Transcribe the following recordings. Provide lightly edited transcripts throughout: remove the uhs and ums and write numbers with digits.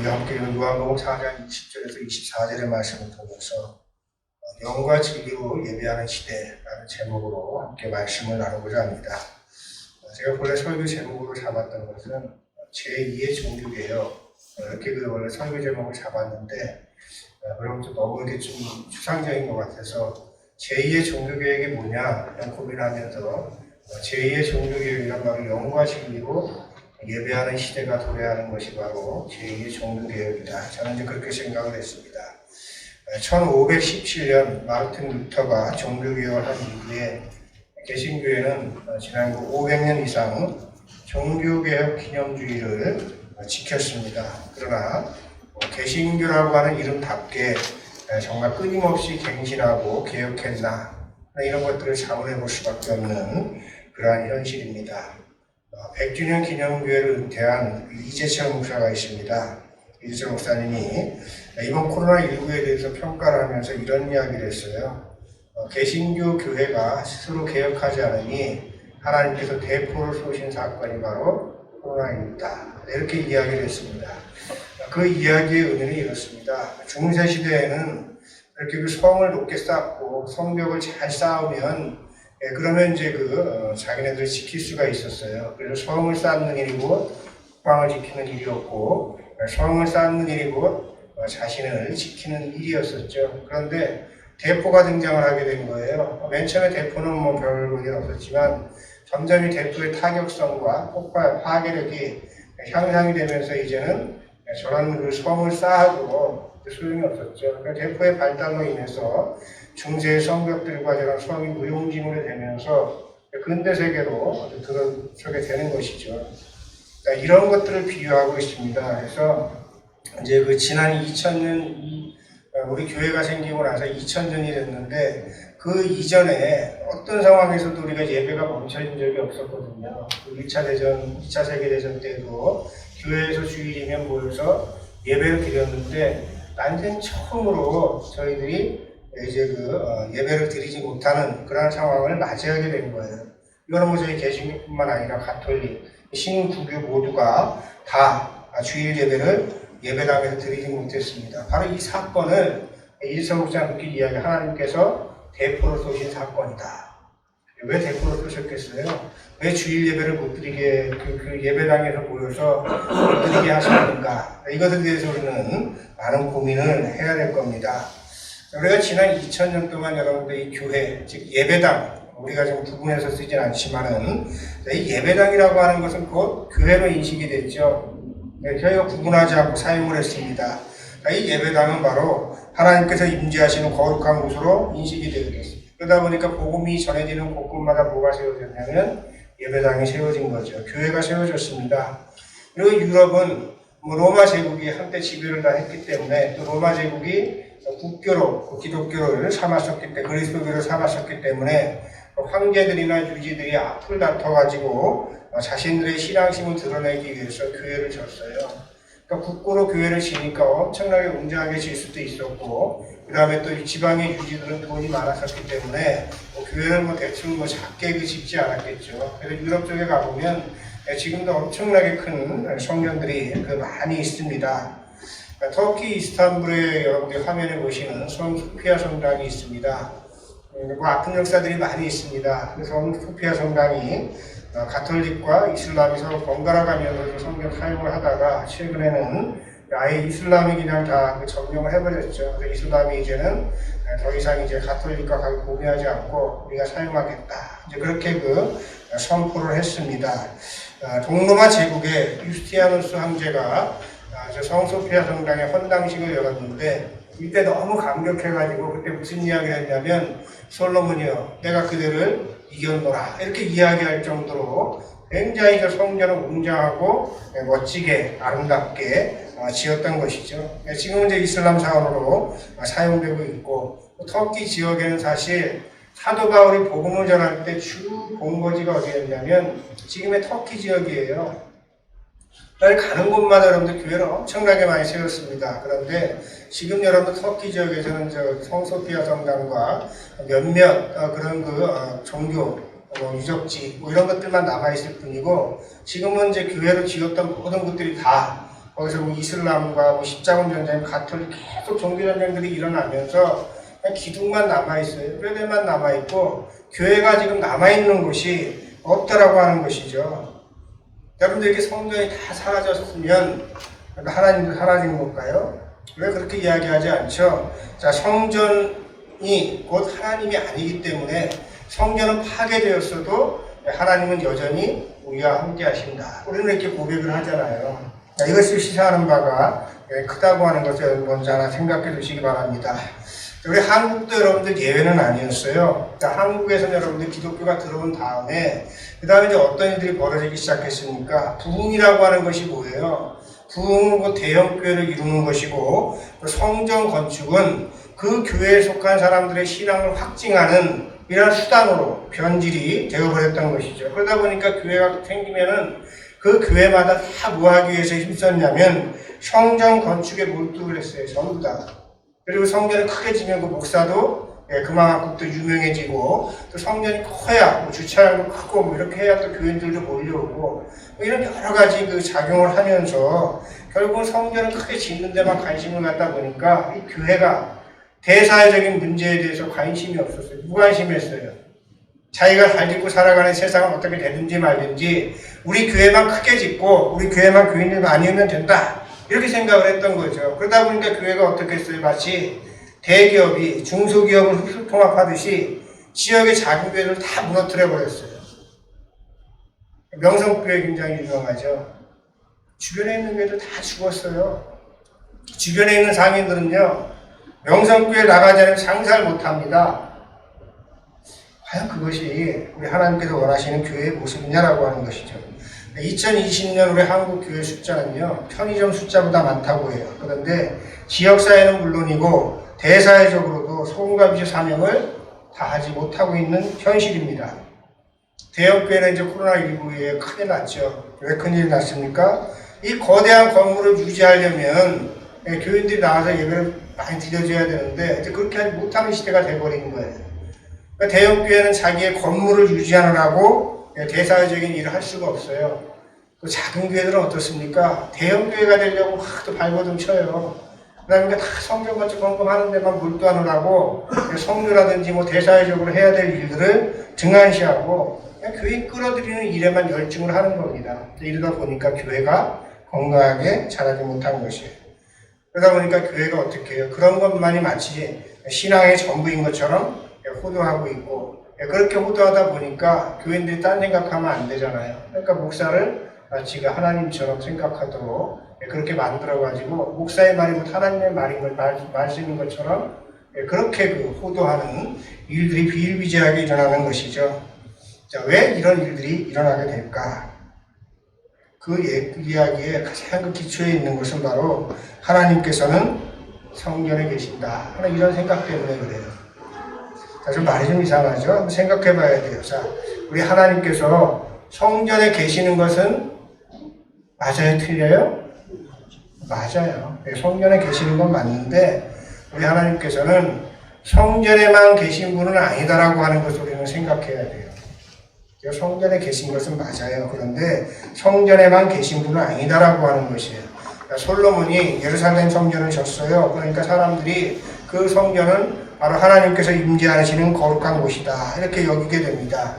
우리가 함께 요한복음 4장 20절에서 24절의 말씀을 통해서 영과 진리로 예배하는 시대라는 제목으로 함께 말씀을 나누고자 합니다. 제가 본래 설교 제목으로 잡았던 것은 제2의 종교개혁, 이렇게 원래 설교 제목을 잡았는데 그럼 좀 너무 이렇게 좀 추상적인 것 같아서 제2의 종교개혁이 뭐냐 이런 고민하면서 제2의 종교개혁이란 말은 영과 진리로 예배하는 시대가 도래하는 것이 바로 제2의 종교개혁이다. 저는 이제 그렇게 생각을 했습니다. 1517년 마르틴 루터가 종교개혁을 한 이후에 개신교회는 지난 500년 이상 종교개혁 기념주의를 지켰습니다. 그러나 개신교라고 하는 이름답게 정말 끊임없이 갱신하고 개혁했나 이런 것들을 자문해 볼 수밖에 없는 그러한 현실입니다. 100주년 기념교회를 은퇴한 이재철 목사가 있습니다. 이재철 목사님이 이번 코로나19에 대해서 평가를 하면서 이런 이야기를 했어요. 개신교 교회가 스스로 개혁하지 않으니 하나님께서 대포를 쏘신 사건이 바로 코로나19다. 이렇게 이야기를 했습니다. 그 이야기의 의미는 이렇습니다. 중세 시대에는 이렇게 성을 높게 쌓고 성벽을 잘 쌓으면 그러면 이제 자기네들을 지킬 수가 있었어요. 그래서 성을 쌓는 일이 곧 국방을 지키는 일이었고, 성을 쌓는 일이 곧 자신을 지키는 일이었었죠. 그런데 대포가 등장을 하게 된 거예요. 맨 처음에 대포는 별 의미 없었지만 점점 이 대포의 타격성과 폭발, 파괴력이 향상이 되면서 이제는 저런 성을 쌓아도 소용이 없었죠. 그러니까 대포의 발달로 인해서 중세의 성벽들과 저런 성이 무용지물이 되면서 근대 세계로 들어서게 되는 것이죠. 그러니까 이런 것들을 비유하고 있습니다. 그래서 이제 지난 2000년 우리 교회가 생기고 나서 2000년이 됐는데 그 이전에 어떤 상황에서도 우리가 예배가 멈춰진 적이 없었거든요. 1차 대전, 2차 세계대전 때도 교회에서 주일이면 모여서 예배를 드렸는데 난생 처음으로 저희들이 이제 예배를 드리지 못하는 그런 상황을 맞이하게 된 거예요. 이거는 저희 개신교뿐만 아니라 가톨릭, 신구교 모두가 다 주일 예배를 예배당에서 드리지 못했습니다. 바로 이 사건을 이재철 목사님께 이야기 하나님께서 대포를 쏘신 사건이다. 왜 대포를 쏘셨겠어요? 왜 주일 예배를 못 드리게 그 예배당에서 모여서 못 드리게 하셨는가? 이것에 대해서 우리는 많은 고민을 해야 될 겁니다. 우리가 지난 2000년 동안 여러분들 이 교회, 즉 예배당, 우리가 좀 구분해서 쓰진 않지만은 이 예배당이라고 하는 것은 곧 교회로 인식이 됐죠. 저희가 구분하지 않고 사용을 했습니다. 이 예배당은 바로 하나님께서 임재하시는 거룩한 곳으로 인식이 되게 됐습니다. 그러다 보니까 복음이 전해지는 곳곳마다 뭐가 세워졌냐면 예배당이 세워진 거죠. 교회가 세워졌습니다. 그리고 유럽은 로마 제국이 한때 지배를 다 했기 때문에 또 로마 제국이 국교로 기독교를 삼았었기 때문에 그리스도교를 삼았었기 때문에 황제들이나 유지들이 앞을 다퉈가지고 자신들의 신앙심을 드러내기 위해서 교회를 졌어요. 그러니까 국고로 교회를 지니까 엄청나게 웅장하게 질 수도 있었고, 그 다음에 또 지방의 유지들은 돈이 많았었기 때문에 교회를 대충 작게 짓지 않았겠죠. 그래서 유럽 쪽에 가보면 지금도 엄청나게 큰 성전들이 많이 있습니다. 터키 이스탄불에 여러분들이 화면에 보시는 성 소피아 성당이 있습니다. 아픈 역사들이 많이 있습니다. 성 소피아 성당이 가톨릭과 이슬람이 서로 번갈아 가면서 성경 사용을 하다가 최근에는 아예 이슬람이 그냥 다 점령을 해버렸죠. 그래서 이슬람이 이제는 더 이상 이제 가톨릭과 공유하지 않고 우리가 사용하겠다. 이제 그렇게 선포를 했습니다. 동로마 제국의 유스티아누스 황제가 성소피아 성당의 헌당식을 열었는데 이때 너무 감격해가지고 그때 무슨 이야기를 했냐면 솔로몬이여 내가 그들을 이겼노라 이렇게 이야기할 정도로 굉장히 성전을 웅장하고 멋지게 아름답게 지었던 것이죠. 지금은 이제 이슬람 사원으로 사용되고 있고 터키 지역에는 사실 사도 바울이 복음을 전할 때 주 본거지가 어디였냐면 지금의 터키 지역이에요. 가는 곳마다 여러분들 교회를 엄청나게 많이 세웠습니다. 그런데 지금 여러분들 터키 지역에서는 성소피아 성당과 몇몇 그런 종교 유적지 이런 것들만 남아있을 뿐이고 지금은 이제 교회로 지었던 모든 것들이 다 거기서 뭐 이슬람과 뭐 십자군 전쟁, 가톨릭 계속 종교 전쟁들이 일어나면서 그냥 기둥만 남아있어요. 뼈대만 남아있고 교회가 지금 남아있는 곳이 없다라고 하는 것이죠. 여러분들 이렇게 성전이 다 사라졌으면 하나님도 사라진 걸까요? 왜 그렇게 이야기하지 않죠? 자, 성전이 곧 하나님이 아니기 때문에 성전은 파괴되었어도 하나님은 여전히 우리와 함께 하신다. 우리는 이렇게 고백을 하잖아요. 자, 이것을 시사하는 바가 크다고 하는 것을 먼저 하나 생각해 두시기 바랍니다. 우리 한국도 여러분들 예외는 아니었어요. 자, 한국에서는 여러분들 기독교가 들어온 다음에 그 다음에 이제 어떤 일들이 벌어지기 시작했습니까? 부흥이라고 하는 것이 뭐예요? 부흥은 그 대형교회를 이루는 것이고 성전 건축은 그 교회에 속한 사람들의 신앙을 확증하는 이런 수단으로 변질이 되어버렸던 것이죠. 그러다 보니까 교회가 생기면은 그 교회마다 다 뭐 하기 위해서 힘썼냐면 성전 건축에 몰두를 했어요. 전부 다. 그리고 성전이 크게 지면 그 목사도 그만큼 또 유명해지고 또 성전이 커야 뭐 주차장도 크고 뭐 이렇게 해야 또 교인들도 몰려오고 뭐 이런 여러 가지 그 작용을 하면서 결국은 성전을 크게 짓는 데만 관심을 갖다 보니까 이 교회가 대사회적인 문제에 대해서 관심이 없었어요. 무관심했어요. 자기가 잘 짓고 살아가는 세상은 어떻게 되든지 말든지 우리 교회만 크게 짓고 우리 교회만 교인들 많이 오면 된다. 이렇게 생각을 했던 거죠. 그러다 보니까 교회가 어떻게 했어요? 마치 대기업이 중소기업을 흡수통합하듯이 지역의 작은 교회를 다 무너뜨려 버렸어요. 명성교회 굉장히 유명하죠. 주변에 있는 교회도 다 죽었어요. 주변에 있는 상인들은요, 명성교회 나가지 않으면 장사를 못합니다. 과연 그것이 우리 하나님께서 원하시는 교회의 모습이냐라고 하는 것이죠. 2020년 우리 한국 교회 숫자는요, 편의점 숫자보다 많다고 해요. 그런데 지역사회는 물론이고 대사회적으로도 소금과 빛의 사명을 다하지 못하고 있는 현실입니다. 대형교회는 이제 코로나19에 큰일 났죠. 왜 큰일이 났습니까? 이 거대한 건물을 유지하려면 교인들이 나와서 예배를 많이 드려줘야 되는데 이제 그렇게 하지 못하는 시대가 돼버린 거예요. 그러니까 대형교회는 자기의 건물을 유지하느라고 대사회적인 일을 할 수가 없어요. 그 작은 교회들은 어떻습니까? 대형교회가 되려고 막 또 발버둥 쳐요. 그러니까 다 성전 건축 점검하는 데만 몰두하느라고 성교라든지 뭐 대사회적으로 해야 될 일들을 등한시하고 그냥 교인 끌어들이는 일에만 열중을 하는 겁니다. 이러다 보니까 교회가 건강하게 자라지 못한 것이에요. 그러다 보니까 교회가 어떻게 해요? 그런 것만이 마치 신앙의 전부인 것처럼 호도하고 있고 그렇게 호도하다 보니까 교인들이 딴 생각하면 안 되잖아요. 그러니까 목사를 마치가 하나님처럼 생각하도록 그렇게 만들어가지고 목사의 말이 곧 하나님의 말인 걸 말씀인 것처럼 그렇게 그 호도하는 일들이 비일비재하게 일어나는 것이죠. 자, 왜 이런 일들이 일어나게 될까? 그 이야기의 가장 그 기초에 있는 것은 바로 하나님께서는 성전에 계신다 하는 이런 생각 때문에 그래요. 자, 좀 말이 좀 이상하죠? 한번 생각해 봐야 돼요. 자, 우리 하나님께서 성전에 계시는 것은 맞아요? 틀려요? 맞아요. 성전에 계시는 건 맞는데 우리 하나님께서는 성전에만 계신 분은 아니다라고 하는 것을 우리는 생각해야 돼요. 성전에 계신 것은 맞아요. 그런데 성전에만 계신 분은 아니다라고 하는 것이에요. 솔로몬이 예루살렘 성전을 졌어요. 그러니까 사람들이 그 성전은 바로 하나님께서 임재하시는 거룩한 곳이다 이렇게 여기게 됩니다.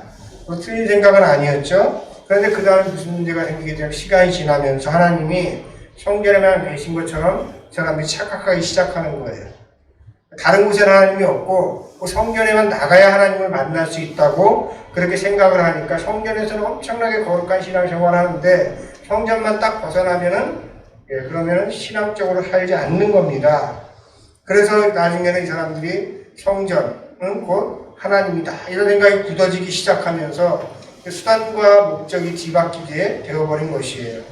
틀린 생각은 아니었죠. 그런데 그 다음에 무슨 문제가 생기게 되면 시간이 지나면서 하나님이 성전에만 계신 것처럼 사람들이 착각하기 시작하는 거예요. 다른 곳에는 하나님이 없고 성전에만 나가야 하나님을 만날 수 있다고 그렇게 생각을 하니까 성전에서는 엄청나게 거룩한 신앙생활을 하는데 성전만 딱 벗어나면은 그러면은 신앙적으로 살지 않는 겁니다. 그래서 나중에는 이 사람들이 성전은 곧 하나님이다 이런 생각이 굳어지기 시작하면서 수단과 목적이 뒤바뀌게 되어버린 것이에요.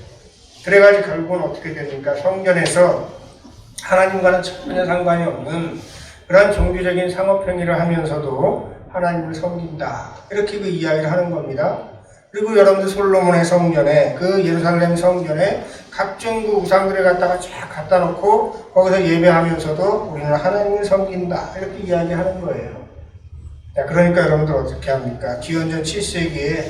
그래가지고 결국은 어떻게 됩니까? 성전에서 하나님과는 전혀 상관이 없는 그런 종교적인 상업행위를 하면서도 하나님을 섬긴다 이렇게 그 이야기를 하는 겁니다. 그리고 여러분들 솔로몬의 성전에 그 예루살렘 성전에 각종 그 우상들을 갖다가 쫙 갖다 놓고 거기서 예배하면서도 우리는 하나님을 섬긴다 이렇게 이야기하는 거예요. 자, 그러니까 여러분들 어떻게 합니까? 기원전 7세기에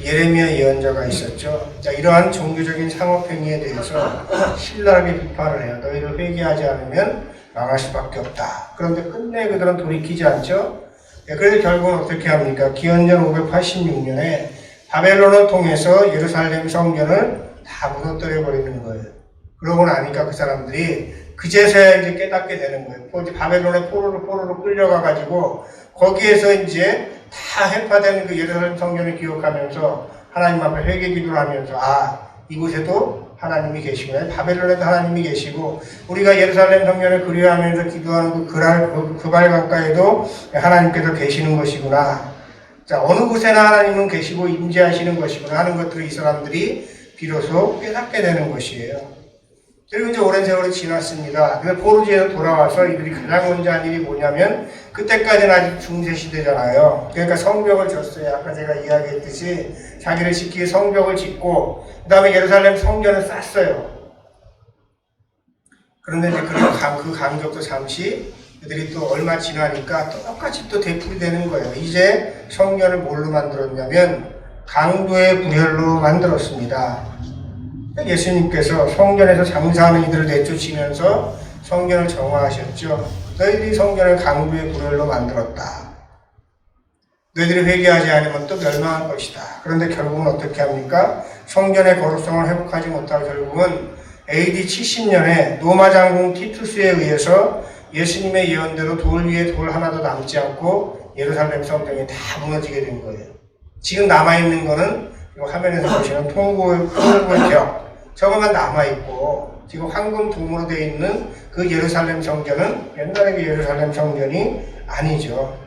예레미야 예언자가 있었죠. 자, 이러한 종교적인 상업행위에 대해서 신랄하게 비판을 해요. 너희를 회개하지 않으면 망할 수밖에 없다. 그런데 끝내 그들은 돌이키지 않죠. 그래서 결국은 어떻게 합니까? 기원전 586년에 바벨론을 통해서 예루살렘 성전을 다 무너뜨려 버리는 거예요. 그러고 나니까 그 사람들이 그제서야 이제 깨닫게 되는 거예요. 이제 바벨론에 포로로 끌려가가지고 거기에서 이제 다 해파된 그 예루살렘 성전을 기억하면서 하나님 앞에 회개 기도를 하면서 이곳에도 하나님이 계시구나. 바벨론에도 하나님이 계시고 우리가 예루살렘 성전을 그리워하면서 기도하는 그 발강가에도 하나님께서 계시는 것이구나. 자, 어느 곳에나 하나님은 계시고 임재하시는 것이구나 하는 것들을 이 사람들이 비로소 깨닫게 되는 것이에요. 그리고 이제 오랜 세월이 지났습니다. 그래서 포로지에서 돌아와서 이들이 가장 먼저 한 일이 뭐냐면 그때까지는 아직 중세시대잖아요. 그러니까 성벽을 졌어요. 아까 제가 이야기했듯이 자기를 지키기 성벽을 짓고 그 다음에 예루살렘 성전을 쌌어요. 그런데 이제 그 간격도 잠시 그들이 또 얼마 지나니까 똑같이 또 되풀이되는 거예요. 이제 성전을 뭘로 만들었냐면 강도의 분열로 만들었습니다. 예수님께서 성전에서 장사하는 이들을 내쫓으면서 성전을 정화하셨죠. 너희들이 성전을 강도의 분열로 만들었다. 너희들이 회개하지 않으면 또 멸망할 것이다. 그런데 결국은 어떻게 합니까? 성전의 거룩성을 회복하지 못하고 결국은 AD 70년에 로마 장군 티투스에 의해서 예수님의 예언대로 돌 위에 돌 하나도 남지 않고 예루살렘 성전이 다 무너지게 된 거예요. 지금 남아있는 거는 화면에서 보시는 통고의 벽 저거만 남아있고 지금 황금 도무로 되어 있는 그 예루살렘 성전은 옛날의 그 예루살렘 성전이 아니죠.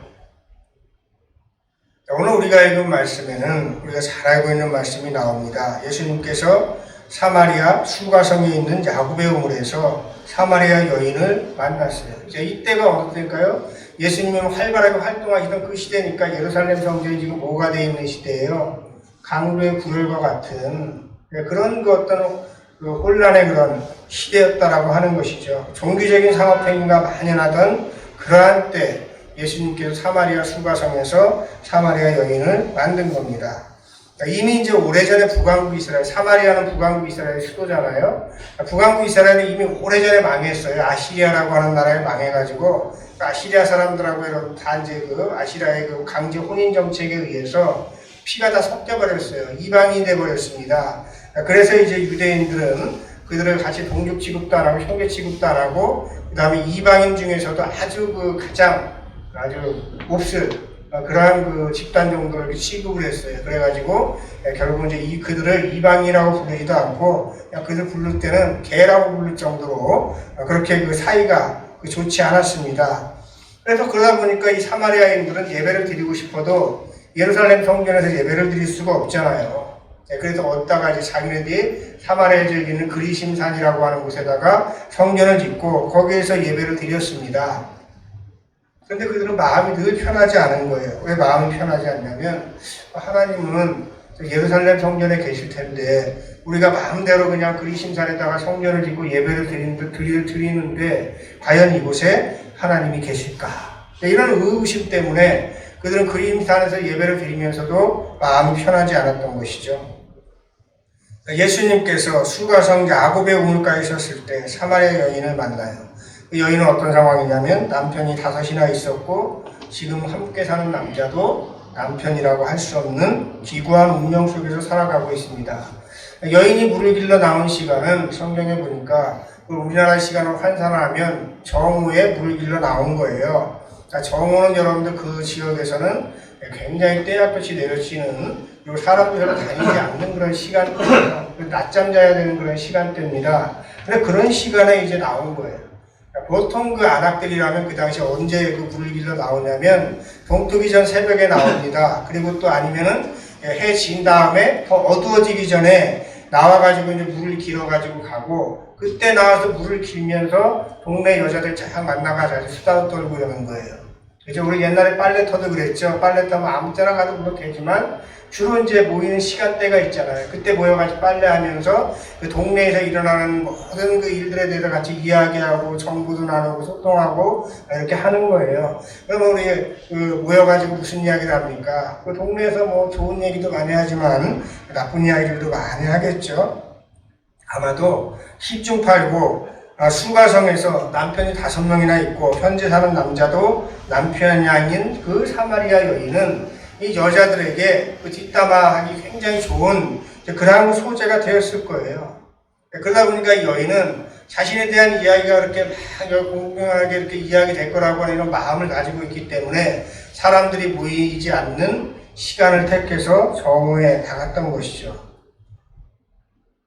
오늘 우리가 읽은 말씀에는 우리가 잘 알고 있는 말씀이 나옵니다. 예수님께서 사마리아 수가성에 있는 야곱의 우물에서 사마리아 여인을 만났어요. 이제 이때가 어느 때일까요? 예수님이 활발하게 활동하시던 그 시대니까 예루살렘 성전이 지금 뭐가 되어 있는 시대예요. 강도의 불혈과 같은 그런 그 어떤 그 혼란의 그런 시대였다라고 하는 것이죠. 종교적인 상업행위가 만연하던 그러한 때 예수님께서 사마리아 수가성에서 사마리아 여인을 만든 겁니다. 이미 이제 오래전에 북왕국 이스라엘, 사마리아는 북왕국 이스라엘 수도잖아요. 북왕국 이스라엘은 이미 오래전에 망했어요. 아시리아라고 하는 나라에 망해가지고 아시리아 사람들하고 다 이제 그 아시리아의 그 강제 혼인 정책에 의해서 피가 다 섞여버렸어요. 이방인이 돼버렸습니다. 그래서 이제 유대인들은 그들을 같이 동족 취급도 안 하고 형제 취급도 안 하고 그 다음에 이방인 중에서도 아주 가장 몹쓸 그러한 그 집단 정도를 취급을 했어요. 그래가지고 결국 이제 그들을 이방인이라고 부르지도 않고 그들 부를 때는 개라고 부를 정도로 그렇게 그 사이가 좋지 않았습니다. 그래서 그러다 보니까 이 사마리아인들은 예배를 드리고 싶어도 예루살렘 성전에서 예배를 드릴 수가 없잖아요. 그래서 어디다가 이제 자기네들이 사마리아에 있는 그리심산이라고 하는 곳에다가 성전을 짓고 거기에서 예배를 드렸습니다. 그런데 그들은 마음이 늘 편하지 않은 거예요. 왜 마음이 편하지 않냐면 하나님은 예루살렘 성전에 계실 텐데 우리가 마음대로 그냥 그리심산에다가 성전을 짓고 예배를 드리는데 과연 이곳에 하나님이 계실까? 이런 의구심 때문에 그들은 그리심산에서 예배를 드리면서도 마음이 편하지 않았던 것이죠. 예수님께서 수가성 야곱의 우물가에 섰을 때 사마리아 여인을 만나요. 그 여인은 어떤 상황이냐면 남편이 5이나 있었고 지금 함께 사는 남자도 남편이라고 할 수 없는 기구한 운명 속에서 살아가고 있습니다. 여인이 물을 길러 나온 시간은 성경에 보니까 우리나라 시간으로 환산을 하면 정오에 물을 길러 나온 거예요. 정오는 여러분들 그 지역에서는 굉장히 때야볕이 내려치는 사람들이 별로 다니지 않는 그런 시간대예요. 낮잠 자야 되는 그런 시간대입니다. 근데 그런 시간에 이제 나온 거예요. 보통 그 안악들이라면 그 당시 언제 그 물을 길러 나오냐면 동뜨기 전 새벽에 나옵니다. 그리고 또 아니면은 해 진 다음에 더 어두워지기 전에 나와가지고 이제 물을 길어가지고 가고 그때 나와서 물을 길면서 동네 여자들 쫙 만나가지고 수다도 떨고 이러는 거예요. 그래서 우리 옛날에 빨래터도 그랬죠. 빨래터면 아무 때나 가도 물어도 되지만 주로 이제 모이는 시간대가 있잖아요. 그때 모여가지고 빨래하면서 그 동네에서 일어나는 모든 그 일들에 대해서 같이 이야기하고 정보도 나누고 소통하고 이렇게 하는 거예요. 그러면 우리 모여가지고 무슨 이야기를 합니까? 그 동네에서 뭐 좋은 얘기도 많이 하지만 나쁜 이야기들도 많이 하겠죠. 아마도 10중 8구 수가성에서 남편이 5명이나 있고 현재 사는 남자도 남편이 아닌 그 사마리아 여인은 이 여자들에게 그 뒷담화하기 굉장히 좋은 그러한 소재가 되었을 거예요. 그러다 보니까 이 여인은 자신에 대한 이야기가 그렇게 막 공평하게 이렇게 이야기될 거라고 하는 이런 마음을 가지고 있기 때문에 사람들이 모이지 않는 시간을 택해서 정오에 나갔던 것이죠.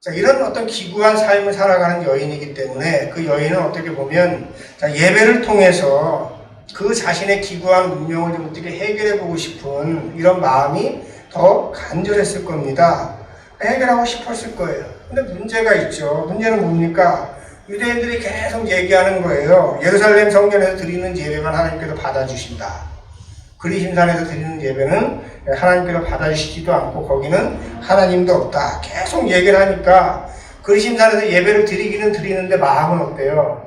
자, 이런 어떤 기구한 삶을 살아가는 여인이기 때문에 그 여인은 어떻게 보면 예배를 통해서 그 자신의 기구한 운명을 좀 어떻게 해결해 보고 싶은 이런 마음이 더 간절했을 겁니다. 해결하고 싶었을 거예요. 근데 문제가 있죠. 문제는 뭡니까? 유대인들이 계속 얘기하는 거예요. 예루살렘 성전에서 드리는 예배만 하나님께서 받아주신다. 그리심산에서 드리는 예배는 하나님께서 받아주시지도 않고 거기는 하나님도 없다. 계속 얘기를 하니까 그리심산에서 예배를 드리기는 드리는데 마음은 어때요?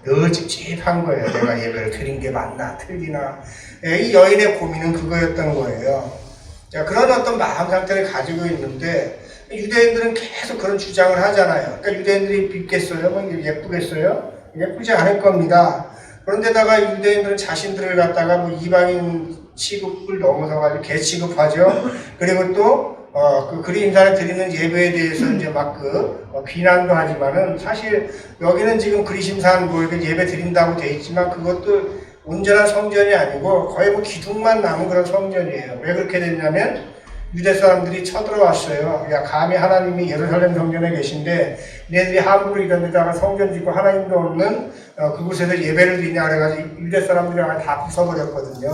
늘 찝찝한 거예요. 내가 예배를 드린 게 맞나 틀리나. 이 여인의 고민은 그거였던 거예요. 자, 그런 어떤 마음 상태를 가지고 있는데 유대인들은 계속 그런 주장을 하잖아요. 그러니까 유대인들이 밉겠어요? 뭐 예쁘겠어요? 예쁘지 않을 겁니다. 그런데다가 유대인들은 자신들을 갖다가 뭐 이방인 취급을 넘어서가지고 개 취급하죠. 그리고 또 그 그리심산에 드리는 예배에 대해서 이제 막 비난도 하지만은 사실 여기는 지금 그리심산 뭐 이렇게 예배 드린다고 돼 있지만 그것도 온전한 성전이 아니고 거의 뭐 기둥만 남은 그런 성전이에요. 왜 그렇게 됐냐면 유대 사람들이 쳐들어왔어요. 야, 감히 하나님이 예루살렘 성전에 계신데 너희들이 함부로 이런 데다가 성전 짓고 하나님도 없는 그곳에서 예배를 드리냐 그래가지고 유대 사람들이 다 부숴버렸거든요.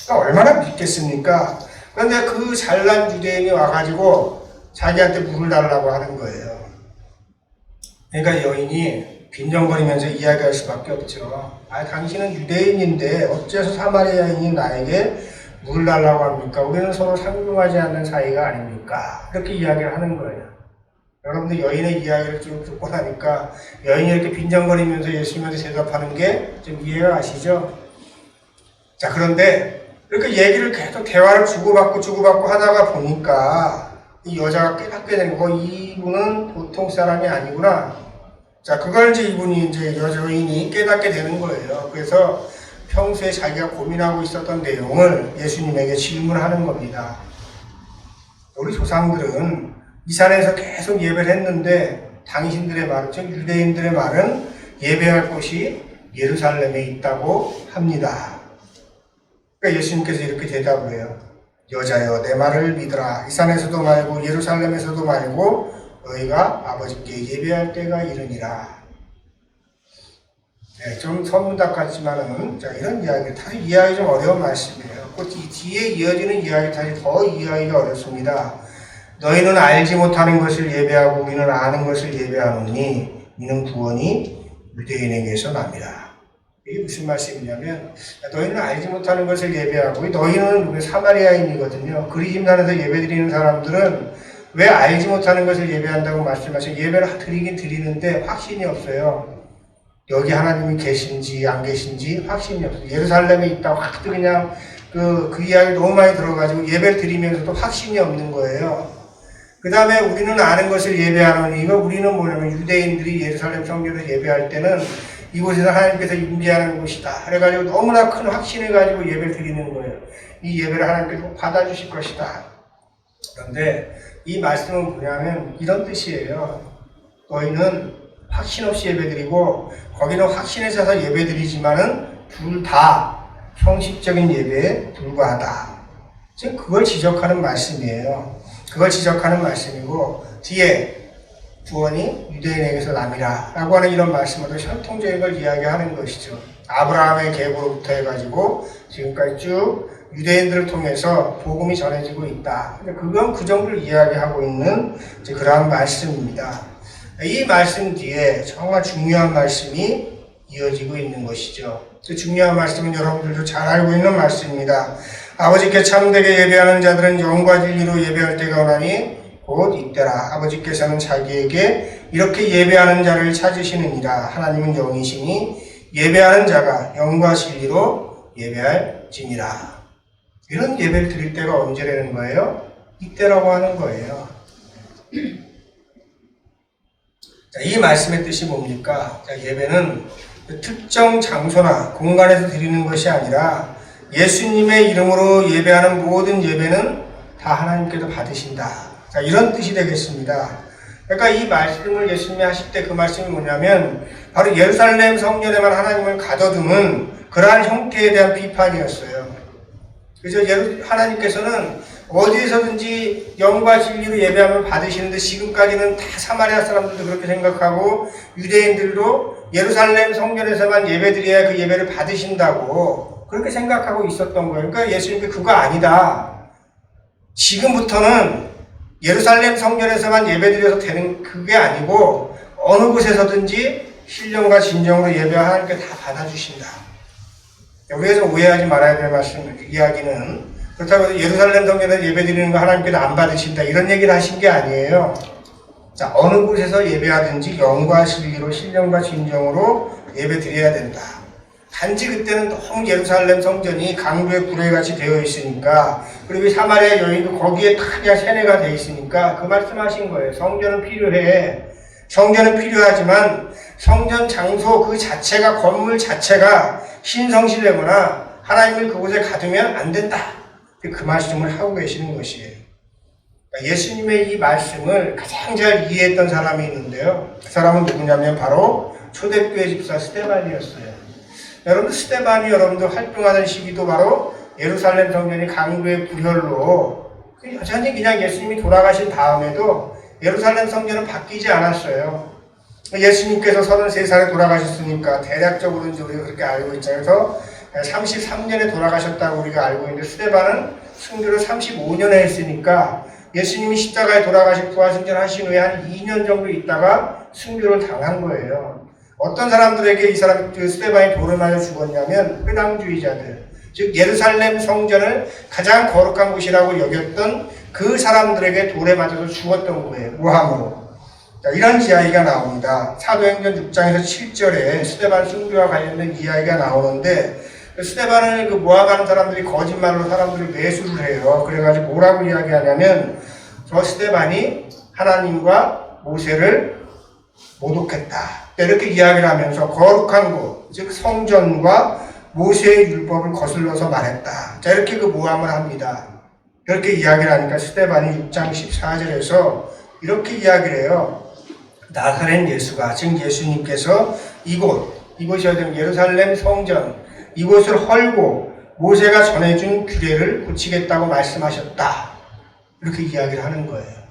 그러니까 얼마나 믿겠습니까? 그런데 그 잘난 유대인이 와가지고 자기한테 물을 달라고 하는 거예요. 그러니까 여인이 빈정거리면서 이야기할 수밖에 없죠. 아, 당신은 유대인인데 어째서 사마리아인이 나에게 물을 달라고 합니까? 우리는 서로 상종하지 않는 사이가 아닙니까? 이렇게 이야기를 하는 거예요. 여러분들 여인의 이야기를 쭉 듣고 나니까 여인이 이렇게 빈정거리면서 예수님한테 대답하는 게 좀 이해가 가시죠? 자, 그런데 이렇게 얘기를 계속 대화를 주고받고 하다가 보니까 이 여자가 깨닫게 되는 거, 이분은 보통 사람이 아니구나. 자, 그걸 이제 이분이 이제 여인이 깨닫게 되는 거예요. 그래서 평소에 자기가 고민하고 있었던 내용을 예수님에게 질문하는 겁니다. 우리 조상들은 이 산에서 계속 예배를 했는데 당신들의 말은, 즉 유대인들의 말은 예배할 곳이 예루살렘에 있다고 합니다. 그러니까 예수님께서 이렇게 대답을 해요. 여자여, 내 말을 믿으라. 이 산에서도 말고 예루살렘에서도 말고 너희가 아버지께 예배할 때가 이르니라. 네, 좀 선문답 같지만은 이런 이야기, 다시 이해하기 좀 어려운 말씀이에요. 그 뒤에 이어지는 이야기 다시 더 이해하기가 어렵습니다. 너희는 알지 못하는 것을 예배하고 우리는 아는 것을 예배하노니 이는 구원이 유대인에게서 납니다. 이게 무슨 말씀이냐면 너희는 알지 못하는 것을 예배하고 너희는 사마리아인이거든요. 그리심산에서 예배드리는 사람들은 왜 알지 못하는 것을 예배한다고 말씀하셔요? 예배를 드리긴 드리는데 확신이 없어요. 여기 하나님이 계신지 안 계신지 확신이 없어요. 예루살렘에 있다고 하도 그냥 그 이야기 너무 많이 들어가지고 예배를 드리면서도 확신이 없는 거예요. 그 다음에 우리는 아는 것을 예배하노니 이거 우리는 뭐냐면 유대인들이 예루살렘 성전에서 예배할 때는 이곳에서 하나님께서 임재하는 곳이다. 그래가지고 너무나 큰 확신을 가지고 예배를 드리는 거예요. 이 예배를 하나님께서 받아주실 것이다. 그런데 이 말씀은 뭐냐면 이런 뜻이에요. 너희는 확신 없이 예배드리고 거기는 확신에 차서 예배드리지만은 둘 다 형식적인 예배에 불과하다. 지금 그걸 지적하는 말씀이에요. 그걸 지적하는 말씀이고 뒤에 구원이 유대인에게서 남이라 라고 하는 이런 말씀으로 전통적인 걸 이야기하는 것이죠. 아브라함의 계보로부터 해가지고 지금까지 쭉 유대인들을 통해서 복음이 전해지고 있다. 그건 그 정도를 이야기하고 있는 그러한 말씀입니다. 이 말씀 뒤에 정말 중요한 말씀이 이어지고 있는 것이죠. 그 중요한 말씀은 여러분들도 잘 알고 있는 말씀입니다. 아버지께 참되게 예배하는 자들은 영과 진리로 예배할 때가 오나니 곧 이때라. 아버지께서는 자기에게 이렇게 예배하는 자를 찾으시느니라. 하나님은 영이시니 예배하는 자가 영과 진리로 예배할지니라. 이런 예배를 드릴 때가 언제라는 거예요? 이때라고 하는 거예요. 자, 이 말씀의 뜻이 뭡니까? 자, 예배는 특정 장소나 공간에서 드리는 것이 아니라 예수님의 이름으로 예배하는 모든 예배는 다 하나님께서 받으신다. 자, 이런 뜻이 되겠습니다. 그러니까 이 말씀을 예수님이 하실 때 그 말씀이 뭐냐면 바로 예루살렘 성전에만 하나님을 가둬두는 그러한 형태에 대한 비판이었어요. 그래서 하나님께서는 어디에서든지 영과 진리로 예배함을 받으시는데 지금까지는 다 사마리아 사람들도 그렇게 생각하고 유대인들도 예루살렘 성전에서만 예배드려야 그 예배를 받으신다고 그렇게 생각하고 있었던 거예요. 그러니까 예수님께 그거 아니다. 지금부터는 예루살렘 성전에서만 예배드려서 되는 그게 아니고 어느 곳에서든지 신령과 진정으로 예배와 하나님께 다 받아주신다. 우리에서 오해하지 말아야 될 말씀, 이야기는 그렇다고 해서 예루살렘 성전에서 예배드리는 거 하나님께서 안 받으신다 이런 얘기를 하신 게 아니에요. 자, 어느 곳에서 예배하든지 영과 진리로 신령과 진정으로 예배드려야 된다. 단지 그때는 너무 예루살렘 성전이 강도의 구레같이 되어 있으니까 그리고 사마리아 여인도 거기에 다 그냥 세뇌가 되어 있으니까 그 말씀하신 거예요. 성전은 필요해. 성전은 필요하지만 성전 장소 그 자체가 건물 자체가 신성시되거나 하나님을 그곳에 가두면 안 된다. 그 말씀을 하고 계시는 것이에요. 예수님의 이 말씀을 가장 잘 이해했던 사람이 있는데요. 그 사람은 누구냐면 바로 초대교회 집사 스데반이었어요. 여러분들 스데반이 여러분들 활동하는 시기도 바로 예루살렘 성전이 강도의 불혈로 여전히 그냥 예수님이 돌아가신 다음에도 예루살렘 성전은 바뀌지 않았어요. 예수님께서 33살에 돌아가셨으니까 대략적으로 이제 우리가 그렇게 알고 있잖아요. 그래서 33년에 돌아가셨다고 우리가 알고 있는데 스데반은 순교를 35년에 했으니까 예수님이 십자가에 돌아가시고 부활승천하신 후에 한 2년 정도 있다가 순교를 당한 거예요. 어떤 사람들에게 이 사람 스데반이 돌을 맞아 죽었냐면 회당주의자들, 즉 예루살렘 성전을 가장 거룩한 곳이라고 여겼던 그 사람들에게 돌에 맞아서 죽었던 거예요. 모함으로. 자, 이런 이야기가 나옵니다. 사도행전 6장에서 7절에 스데반 순교와 관련된 이야기가 나오는데 스데반을 그 모함하는 사람들이 거짓말로 사람들을 매수를 해요. 그래가지고 뭐라고 이야기하냐면 저 스데반이 하나님과 모세를 모독했다. 이렇게 이야기를 하면서 거룩한 곳, 즉 성전과 모세의 율법을 거슬러서 말했다. 자, 이렇게 그 모함을 합니다. 이렇게 이야기를 하니까 스데반이 6장 14절에서 이렇게 이야기를 해요. 나사렛 예수가, 즉 예수님께서 이곳이 어디 예루살렘 성전, 이곳을 헐고 모세가 전해준 규례를 고치겠다고 말씀하셨다. 이렇게 이야기를 하는 거예요.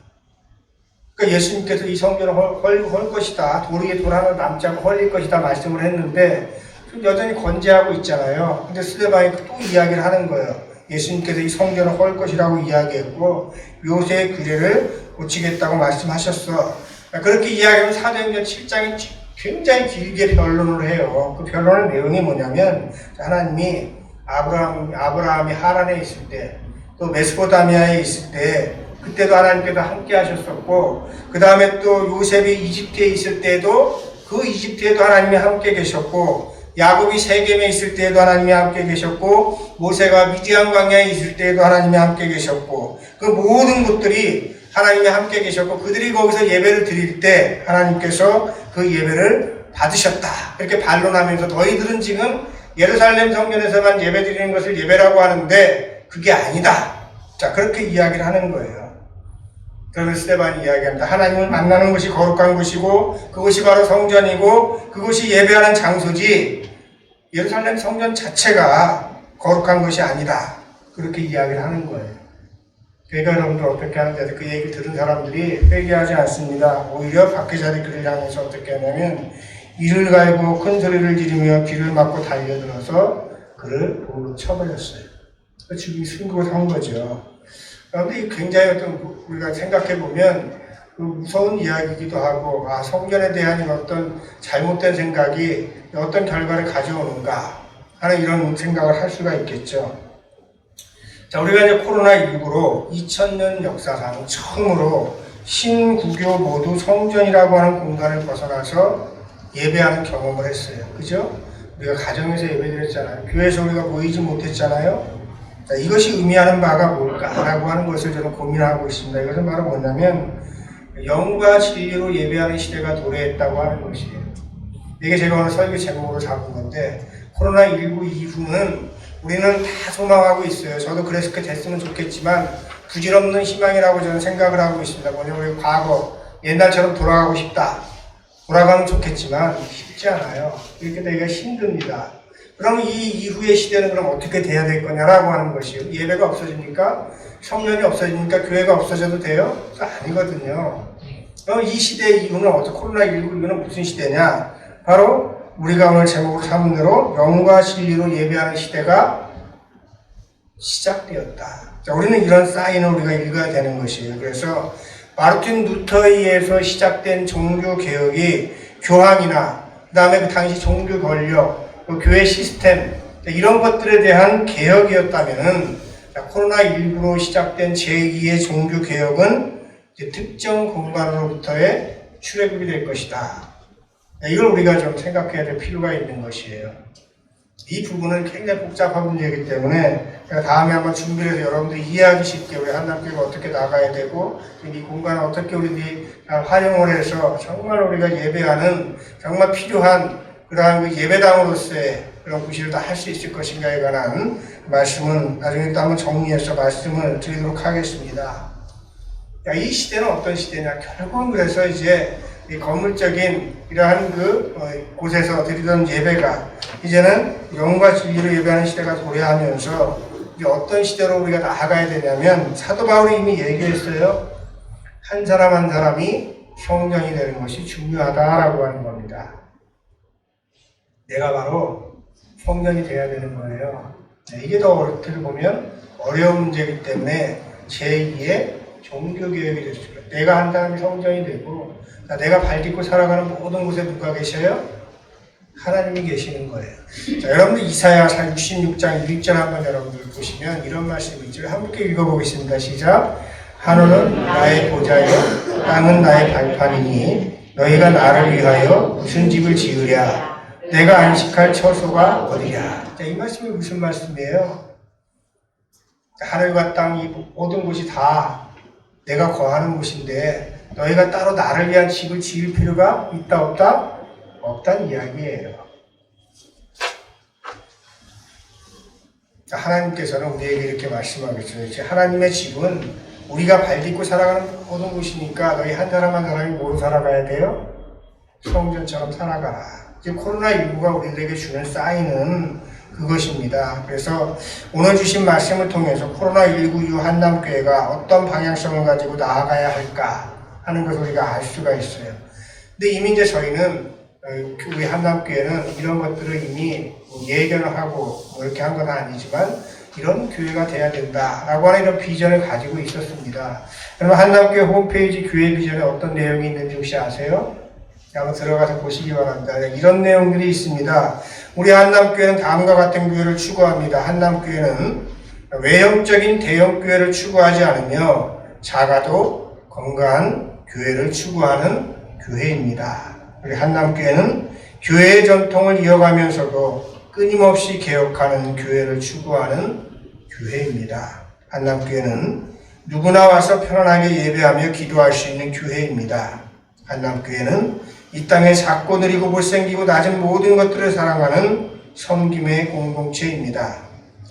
그러니까 예수님께서 이 성전을 헐 것이다. 돌 위에 돌 하나 남지 않고 헐릴 것이다 말씀을 했는데 여전히 건재하고 있잖아요. 근데 스데반이 또 이야기를 하는 거예요. 예수님께서 이 성전을 헐 것이라고 이야기했고 모세의 규례를 고치겠다고 말씀하셨어. 그렇게 이야기하면 사도행전 7장이 굉장히 길게 변론을 해요. 그 변론의 내용이 뭐냐면 하나님이 아브라함이 하란에 있을 때 또 메소포타미아에 있을 때 그때도 하나님께서 함께 하셨었고 그 다음에 또 요셉이 이집트에 있을 때도 그 이집트에도 하나님이 함께 계셨고 야곱이 세겜에 있을 때에도 하나님이 함께 계셨고 모세가 미디안 광야에 있을 때에도 하나님이 함께 계셨고 그 모든 곳들이 하나님이 함께 계셨고 그들이 거기서 예배를 드릴 때 하나님께서 그 예배를 받으셨다. 이렇게 반론하면서 너희들은 지금 예루살렘 성전에서만 예배 드리는 것을 예배라고 하는데 그게 아니다. 자, 그렇게 이야기를 하는 거예요. 그러면 스데반이 이야기합니다. 하나님을 만나는 것이 거룩한 곳이고 그것이 바로 성전이고 그것이 예배하는 장소지 예루살렘 성전 자체가 거룩한 것이 아니다. 그렇게 이야기를 하는 거예요. 그러니까 여러분들 어떻게 하는데 그 얘기를 들은 사람들이 회개하지 않습니다. 오히려 박해자들이 그를 향해서 어떻게 하냐면 이를 갈고 큰 소리를 지르며 귀를 막고 달려들어서 그를 돌로 쳐버렸어요. 지금 순교를 한 거죠. 그런데 굉장히 우리가 생각해보면 무서운 이야기이기도 하고 성전에 대한 어떤 잘못된 생각이 어떤 결과를 가져오는가 하는 이런 생각을 할 수가 있겠죠. 자, 우리가 이제 코로나19로 2000년 역사상 처음으로 신구교 모두 성전이라고 하는 공간을 벗어나서 예배하는 경험을 했어요. 그죠? 우리가 가정에서 예배드렸잖아요. 교회에서 우리가 모이지 못했잖아요. 자, 이것이 의미하는 바가 뭘까라고 하는 것을 저는 고민하고 있습니다. 이것은 바로 뭐냐면 영과 진리로 예배하는 시대가 도래했다고 하는 것이에요. 이게 제가 오늘 설교 제목으로 잡은 건데, 코로나19 이후는 우리는 다 소망하고 있어요. 저도 그렇게 됐으면 좋겠지만 부질없는 희망이라고 저는 생각을 하고 있습니다. 뭐냐면 우리 과거 옛날처럼 돌아가고 싶다. 돌아가면 좋겠지만 쉽지 않아요. 이렇게 되기가 힘듭니다. 그럼 이 이후의 시대는 그럼 어떻게 돼야 될 거냐라고 하는 것이요. 예배가 없어지니까, 성전이 없어지니까 교회가 없어져도 돼요? 아니거든요. 그럼 이 시대의 이후는 코로나19 이후는 무슨 시대냐? 바로 우리가 오늘 제목으로 삼은 대로 영과 진리로 예배하는 시대가 시작되었다. 자, 우리는 이런 사인을 우리가 읽어야 되는 것이에요. 그래서 마르틴 루터에 의해서 시작된 종교개혁이 교황이나 그 다음에 그 당시 종교 권력, 또 교회 시스템 이런 것들에 대한 개혁이었다면 코로나19로 시작된 제2의 종교개혁은 이제 특정 공간으로부터의 출애굽이 될 것이다. 이걸 우리가 좀 생각해야 될 필요가 있는 것이에요. 이 부분은 굉장히 복잡한 문제이기 때문에 제가 다음에 한번 준비를 해서 여러분들이 이해하기 쉽게 우리 한남교회가 어떻게 나가야 되고 이 공간을 어떻게 우리들이 활용을 해서 정말 우리가 예배하는 정말 필요한 그러한 그 예배당으로서의 그런 구실을 다 할 수 있을 것인가에 관한 말씀은 나중에 또 한번 정리해서 말씀을 드리도록 하겠습니다. 이 시대는 어떤 시대냐? 결국은 그래서 이제 이 건물적인 이러한 곳에서 드리던 예배가 이제는 영과 진리로 예배하는 시대가 도래하면서 이제 어떤 시대로 우리가 나아가야 되냐면 사도 바울이 이미 얘기했어요. 한 사람 한 사람이 성전이 되는 것이 중요하다라고 하는 겁니다. 내가 바로 성전이 돼야 되는 거예요. 이게 더 어떻게 보면 어려운 문제이기 때문에 제2의 종교개혁이 될 수 있어요. 내가 한 사람이 성전이 되고 내가 발딛고 살아가는 모든 곳에 누가 계셔요? 하나님이 계시는 거예요. 자, 여러분들 이사야 66장 1절 한번 여러분들 보시면 이런 말씀이 있죠. 함께 읽어보겠습니다. 시작. 하늘은 나의 보좌요 땅은 나의 발판이니 너희가 나를 위하여 무슨 집을 지으랴 내가 안식할 처소가 어디랴. 자, 이 말씀이 무슨 말씀이에요? 하늘과 땅 이 모든 곳이 다 내가 거하는 곳인데 너희가 따로 나를 위한 집을 지을 필요가 있다 없다? 없다는 이야기예요. 하나님께서는 우리에게 이렇게 말씀하겠죠. 하나님의 집은 우리가 발딛고 살아가는 모든 곳이니까 너희 한 사람 한 사람이 뭐로 살아가야 돼요? 성전처럼 살아가라. 이제 코로나19가 우리들에게 주는 사인은 그것입니다. 그래서 오늘 주신 말씀을 통해서 코로나19 이후 한남교회가 어떤 방향성을 가지고 나아가야 할까 하는 것을 우리가 알 수가 있어요. 근데 이미 이제 저희는 우리 한남교회는 이런 것들을 이미 예견을 하고 이렇게 한 건 아니지만 이런 교회가 돼야 된다라고 하는 이런 비전을 가지고 있었습니다. 여러분 한남교회 홈페이지 교회 비전에 어떤 내용이 있는지 혹시 아세요? 한번 들어가서 보시기 바랍니다. 이런 내용들이 있습니다. 우리 한남교회는 다음과 같은 교회를 추구합니다. 한남교회는 외형적인 대형교회를 추구하지 않으며 작아도 건강한 교회를 추구하는 교회입니다. 우리 한남교회는 교회의 전통을 이어가면서도 끊임없이 개혁하는 교회를 추구하는 교회입니다. 한남교회는 누구나 와서 편안하게 예배하며 기도할 수 있는 교회입니다. 한남교회는 이 땅에 작고 느리고 못생기고 낮은 모든 것들을 사랑하는 섬김의 공동체입니다.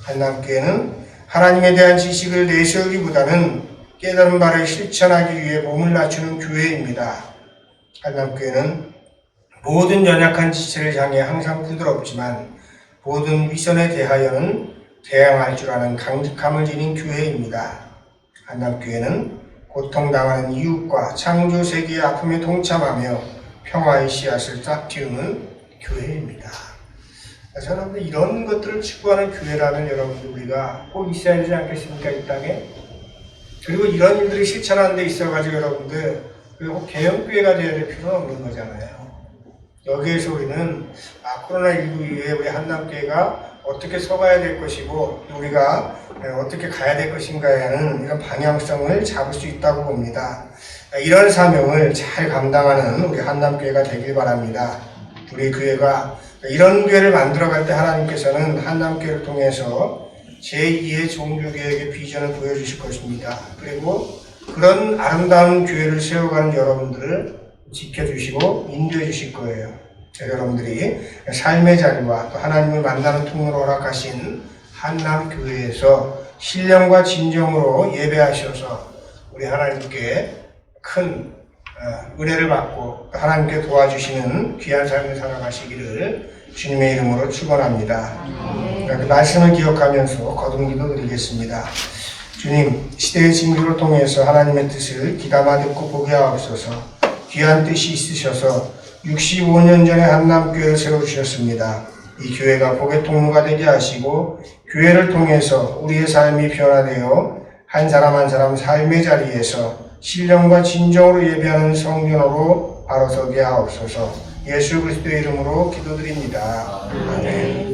한남교회는 하나님에 대한 지식을 내세우기보다는 깨달은 바를 실천하기 위해 몸을 낮추는 교회입니다. 한남교회는 모든 연약한 지체를 향해 항상 부드럽지만 모든 위선에 대하여는 대항할 줄 아는 강직함을 지닌 교회입니다. 한남교회는 고통당하는 이웃과 창조 세계의 아픔에 동참하며 평화의 씨앗을 싹틔우는 교회입니다. 여러분들 이런 것들을 추구하는 교회라면 여러분들 우리가 꼭 있어야 되지 않겠습니까? 이 땅에? 그리고 이런 일들이 실천하는 데 있어가지고 여러분들 그리고 개혁교회가 되어야 될 필요는 없는 거잖아요. 여기에서 우리는 코로나19 이후에 우리 한남교회가 어떻게 서가야 될 것이고 우리가 어떻게 가야 될 것인가에 하는 이런 방향성을 잡을 수 있다고 봅니다. 이런 사명을 잘 감당하는 우리 한남교회가 되길 바랍니다. 우리 교회가 이런 교회를 만들어갈 때 하나님께서는 한남교회를 통해서 제2의 종교개혁의 비전을 보여주실 것입니다. 그리고 그런 아름다운 교회를 세워가는 여러분들을 지켜주시고 인도해 주실 거예요. 여러분들이 삶의 자리와 또 하나님을 만나는 통로로 허락하신 한남교회에서 신령과 진정으로 예배하셔서 우리 하나님께 큰 은혜를 받고 하나님께 도와주시는 귀한 삶을 살아가시기를 주님의 이름으로 축원합니다. 그 말씀을 기억하면서 거듭기도 드리겠습니다. 주님, 시대의 징조를 통해서 하나님의 뜻을 귀담아 듣고 보게 하옵소서. 귀한 뜻이 있으셔서 65년 전에 한남교회를 세워주셨습니다. 이 교회가 복의 통로가 되게 하시고 교회를 통해서 우리의 삶이 변화되어 한 사람 한 사람 삶의 자리에서 신령과 진정으로 예배하는 성전으로 바로 서게 하옵소서. 예수 그리스도의 이름으로 기도드립니다. 아멘.